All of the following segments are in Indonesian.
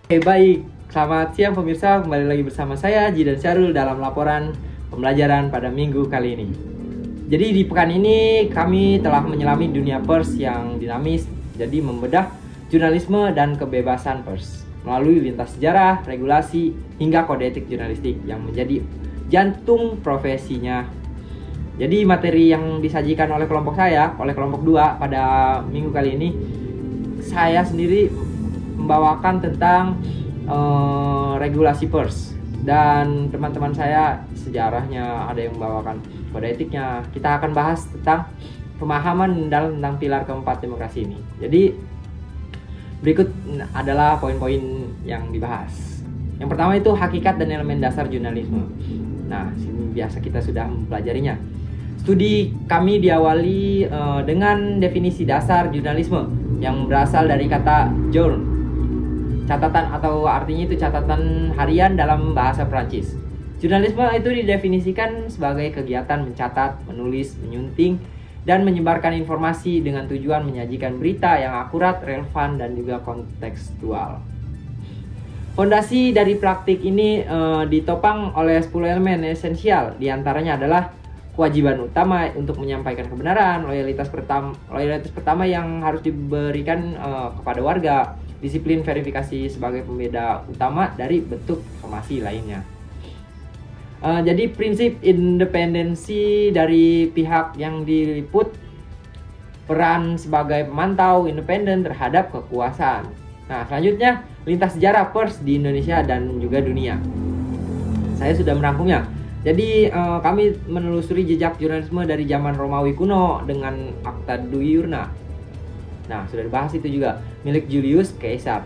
Baik, selamat siang pemirsa, kembali lagi bersama saya Ji dan Syarul dalam laporan pembelajaran pada minggu kali ini. Jadi di pekan ini kami telah menyelami dunia pers yang dinamis, jadi membedah jurnalisme dan kebebasan pers melalui lintas sejarah, regulasi, hingga kode etik jurnalistik yang menjadi jantung profesinya. Jadi materi yang disajikan oleh kelompok saya, oleh kelompok 2 pada minggu kali ini, saya sendiri membawakan tentang regulasi pers, dan teman-teman saya sejarahnya, ada yang membawakan kode etiknya. Kita akan bahas tentang pemahaman tentang pilar keempat demokrasi ini. Jadi berikut adalah poin-poin yang dibahas. Yang pertama itu hakikat dan elemen dasar jurnalisme. Nah, biasa kita sudah mempelajarinya. Studi kami diawali dengan definisi dasar jurnalisme yang berasal dari kata jour, catatan, atau artinya itu catatan harian dalam bahasa Prancis. Jurnalisme itu didefinisikan sebagai kegiatan mencatat, menulis, menyunting, dan menyebarkan informasi dengan tujuan menyajikan berita yang akurat, relevan, dan juga kontekstual. Fondasi dari praktik ini ditopang oleh 10 elemen esensial. Di antaranya adalah kewajiban utama untuk menyampaikan kebenaran, loyalitas pertama yang harus diberikan kepada warga, disiplin verifikasi sebagai pembeda utama dari bentuk informasi lainnya. Jadi prinsip independensi dari pihak yang diliput, peran sebagai pemantau independen terhadap kekuasaan. Nah, selanjutnya lintas sejarah pers di Indonesia dan juga dunia. Saya sudah merangkumnya. Jadi kami menelusuri jejak jurnalisme dari zaman Romawi kuno dengan Akta Diurna. Nah, sudah dibahas itu juga, milik Julius Caesar,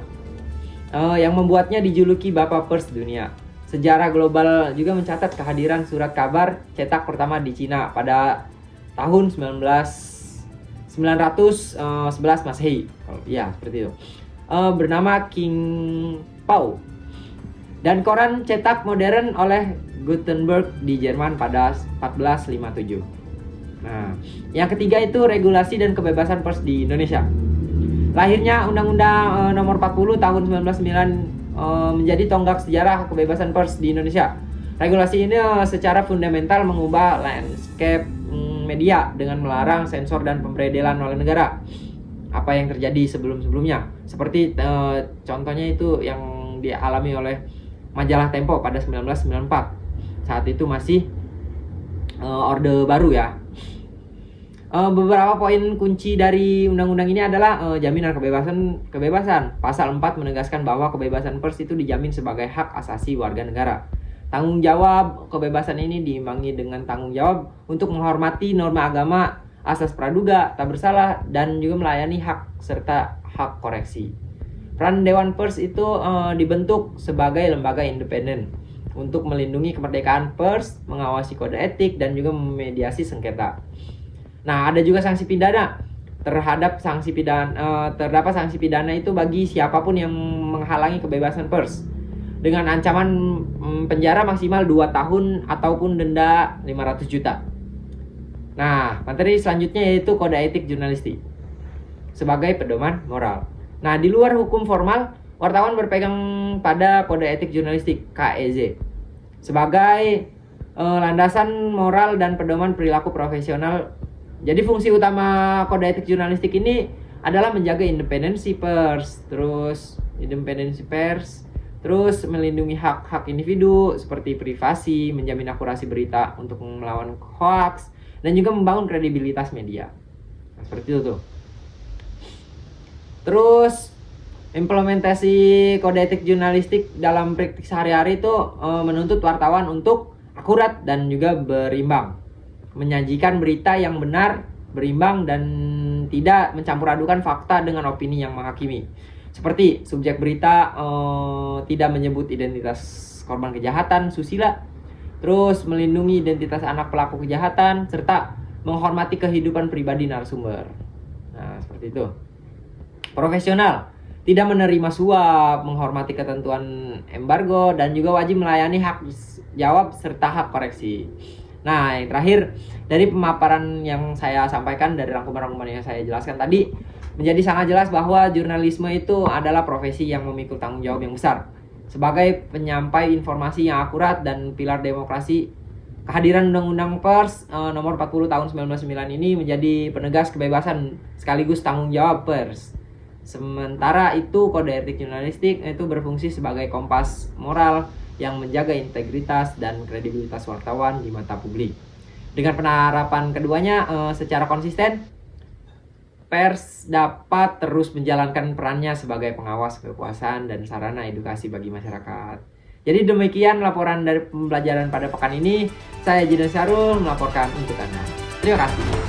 yang membuatnya dijuluki Bapak Pers Dunia. Sejarah global juga mencatat kehadiran surat kabar cetak pertama di Cina pada tahun 911 Masehi. Ya, seperti itu. Bernama King Pao. Dan koran cetak modern oleh Gutenberg di Jerman pada 1457. Nah, yang ketiga itu regulasi dan kebebasan pers di Indonesia. Lahirnya Undang-Undang Nomor 40 Tahun 1999 menjadi tonggak sejarah kebebasan pers di Indonesia. Regulasi ini secara fundamental mengubah landscape media dengan melarang sensor dan pemberedelan oleh negara. Apa yang terjadi sebelum-sebelumnya, seperti contohnya itu yang dialami oleh majalah Tempo pada 1994. Saat itu masih Orde Baru ya. Beberapa poin kunci dari undang-undang ini adalah jaminan kebebasan. Pasal 4 menegaskan bahwa kebebasan pers itu dijamin sebagai hak asasi warga negara. Tanggung jawab kebebasan ini diimbangi dengan tanggung jawab untuk menghormati norma agama, asas praduga, tak bersalah, dan juga melayani hak serta hak koreksi. Peran Dewan Pers itu dibentuk sebagai lembaga independen untuk melindungi kemerdekaan pers, mengawasi kode etik, dan juga memediasi sengketa. Nah, ada juga sanksi pidana. Terdapat sanksi pidana itu bagi siapapun yang menghalangi kebebasan pers dengan ancaman penjara maksimal 2 tahun ataupun denda 500 juta. Nah, materi selanjutnya yaitu kode etik jurnalistik sebagai pedoman moral. Nah, di luar hukum formal, wartawan berpegang pada kode etik jurnalistik (KEJ) sebagai landasan moral dan pedoman perilaku profesional. Jadi fungsi utama kode etik jurnalistik ini adalah menjaga independensi pers, terus melindungi hak-hak individu seperti privasi, menjamin akurasi berita untuk melawan hoax, dan juga membangun kredibilitas media. Nah, seperti itu tuh. Terus implementasi kode etik jurnalistik dalam praktik sehari-hari itu menuntut wartawan untuk akurat dan juga berimbang, menyajikan berita yang benar, berimbang, dan tidak mencampur adukan fakta dengan opini yang menghakimi. Seperti subjek berita tidak menyebut identitas korban kejahatan susila, terus melindungi identitas anak pelaku kejahatan, serta menghormati kehidupan pribadi narasumber. Nah, seperti itu. Profesional, tidak menerima suap, menghormati ketentuan embargo, dan juga wajib melayani hak jawab serta hak koreksi. Nah, yang terakhir, dari pemaparan yang saya sampaikan, dari rangkuman-rangkuman yang saya jelaskan tadi, menjadi sangat jelas bahwa jurnalisme itu adalah profesi yang memikul tanggung jawab yang besar. Sebagai penyampai informasi yang akurat dan pilar demokrasi, kehadiran Undang-Undang Pers nomor 40 tahun 1999 ini menjadi penegas kebebasan sekaligus tanggung jawab pers. Sementara itu, kode etik jurnalistik itu berfungsi sebagai kompas moral yang menjaga integritas dan kredibilitas wartawan di mata publik. Dengan penerapan keduanya secara konsisten, pers dapat terus menjalankan perannya sebagai pengawas kekuasaan dan sarana edukasi bagi masyarakat. Jadi demikian laporan dari pembelajaran pada pekan ini. Saya Jidan Syarul melaporkan untuk Anda. Terima kasih.